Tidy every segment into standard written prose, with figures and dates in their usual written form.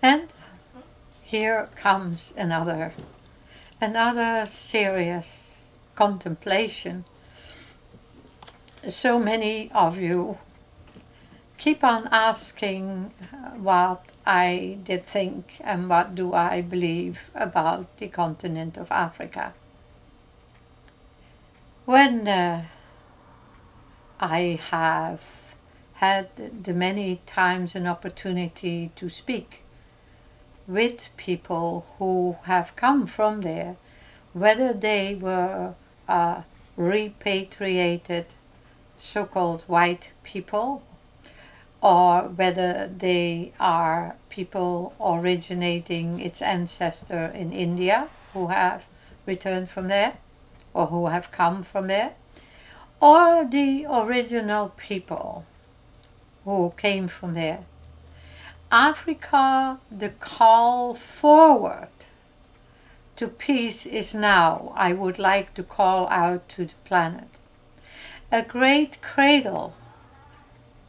And here comes another serious contemplation. So many of you keep on asking what I did think and what do I believe about the continent of Africa. When I have had the many times an opportunity to speak with people who have come from there, whether they were repatriated so-called white people, or whether they are people originating its ancestor in India who have returned from there, or who have come from there, or the original people who came from there. Africa, the call forward to peace is now, I would like to call out to the planet. A great cradle,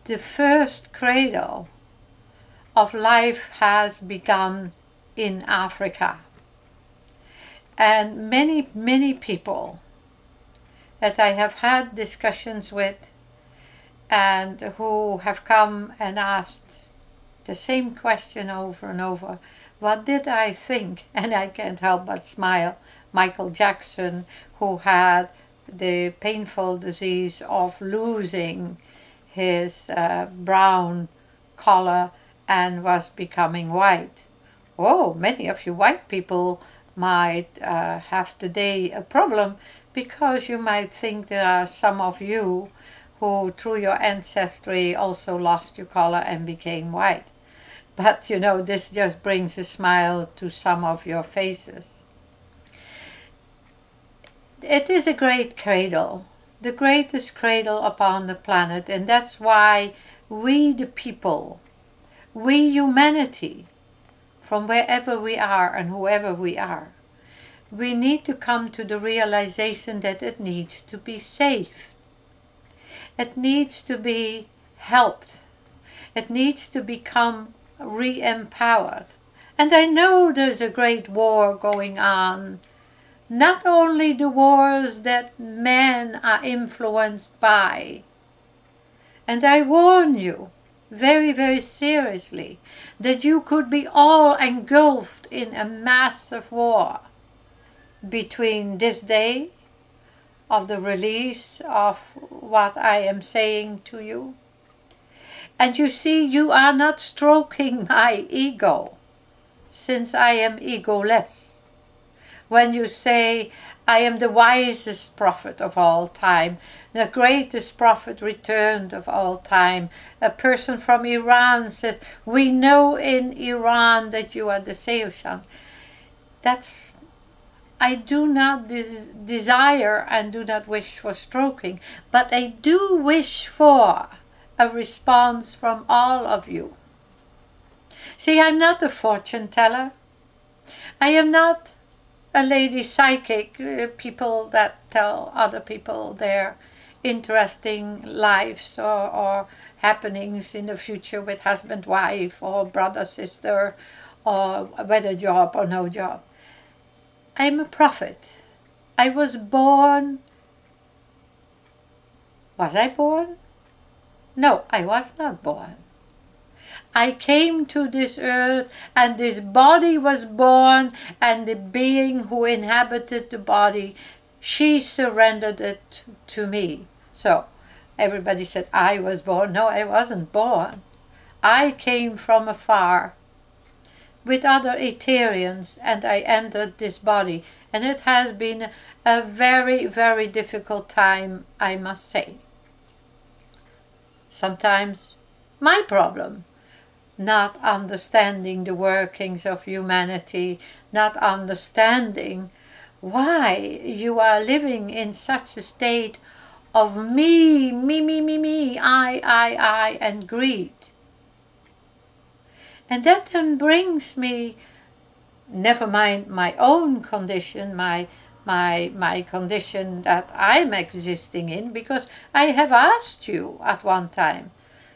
the first cradle of life has begun in Africa. And many, many people that I have had discussions with and who have come and asked the same question over and over, what did I think? And I can't help but smile. Michael Jackson, who had the painful disease of losing his brown color and was becoming white. Oh, many of you white people might have today a problem, because you might think there are some of you who through your ancestry also lost your color and became white. But you know, this just brings a smile to some of your faces. It is a great cradle, the greatest cradle upon the planet, and that's why we the people, we humanity, from wherever we are and whoever we are, we need to come to the realization that it needs to be saved. It needs to be helped. It needs to become re-empowered. And I know there's a great war going on. Not only the wars that men are influenced by. And I warn you very, very seriously that you could be all engulfed in a massive war between this day of the release of what I am saying to you. And you see, you are not stroking my ego, since I am egoless. When you say, I am the wisest prophet of all time, the greatest prophet returned of all time. A person from Iran says, we know in Iran that you are the Saoshyant. I do not desire and do not wish for stroking, but I do wish for a response from all of you. See, I'm not a fortune teller. I am not a lady psychic, people that tell other people their interesting lives or happenings in the future with husband, wife, or brother, sister, or whether job or no job. I am a prophet. I was born. Was I born? No, I was not born. I came to this earth, and this body was born, and the being who inhabited the body, she surrendered it to me. So everybody said I was born. No, I wasn't born. I came from afar with other Etherians, and I entered this body, and it has been a very, very difficult time, I must say. Sometimes my problem, not understanding the workings of humanity, not understanding why you are living in such a state of me, I, and greed. And that then brings me, never mind my own condition, my condition that I'm existing in, because I have asked you at one time,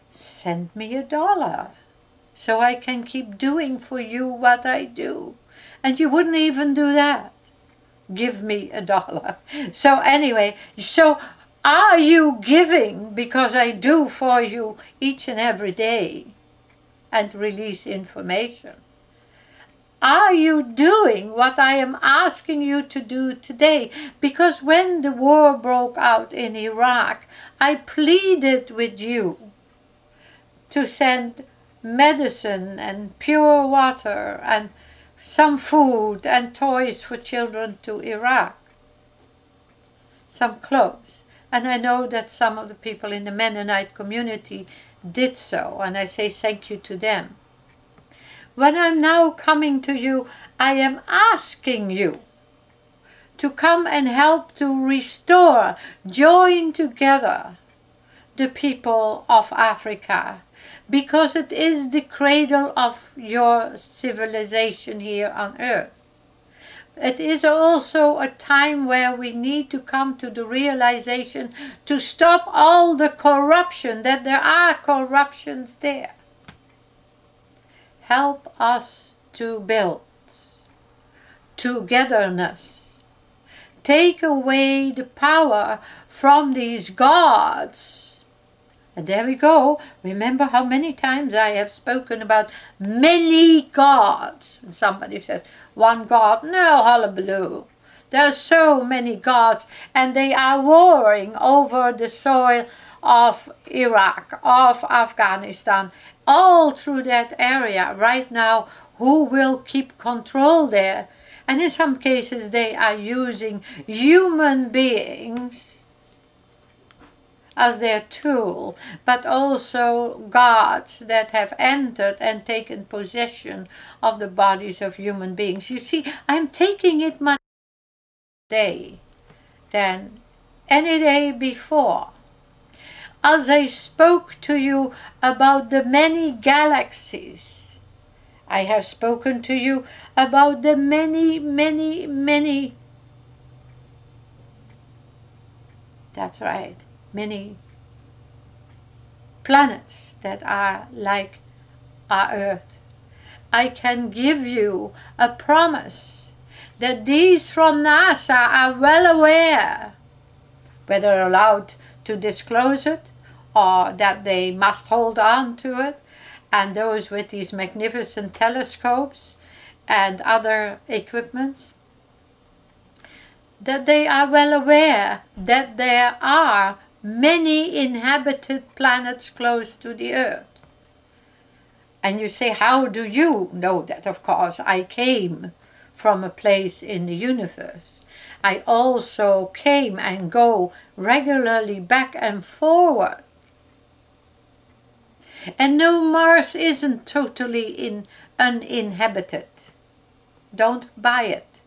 send me $1. so I can keep doing for you what I do. And you wouldn't even do that. Give me $1. So anyway, so are you giving because I do for you each and every day and release information? Are you doing what I am asking you to do today? Because when the war broke out in Iraq, I pleaded with you to send medicine and pure water and some food and toys for children to Iraq. Some clothes. And I know that some of the people in the Mennonite community did so, and I say thank you to them. When I'm now coming to you, I am asking you to come and help to restore, join together the people of Africa, because it is the cradle of your civilization here on earth. It is also a time where we need to come to the realization to stop all the corruption, that there are corruptions there. Help us to build togetherness. Take away the power from these gods. And there we go. Remember how many times I have spoken about many gods. And somebody says, one God. No, hullabaloo. There are so many gods, and they are warring over the soil of Iraq, of Afghanistan, all through that area right now. Who will keep control there? And in some cases they are using human beings as their tool, but also gods that have entered and taken possession of the bodies of human beings. You see, I'm taking it much day than any day before. As I spoke to you about the many galaxies, I have spoken to you about the many, that's right, many planets that are like our Earth. I can give you a promise that these from NASA are well aware, whether allowed to disclose it or that they must hold on to it, and those with these magnificent telescopes and other equipments, that they are well aware that there are many inhabited planets close to the Earth. And you say, how do you know that? Of course, I came from a place in the universe. I also came and go regularly back and forward. And no, Mars isn't totally uninhabited. Don't buy it.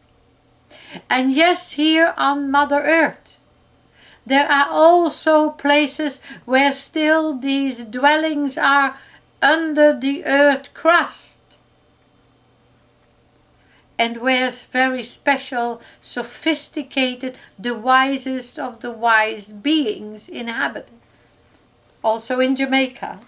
And yes, here on Mother Earth, there are also places where still these dwellings are under the earth crust, and where very special, sophisticated, the wisest of the wise beings inhabit. Also in Jamaica.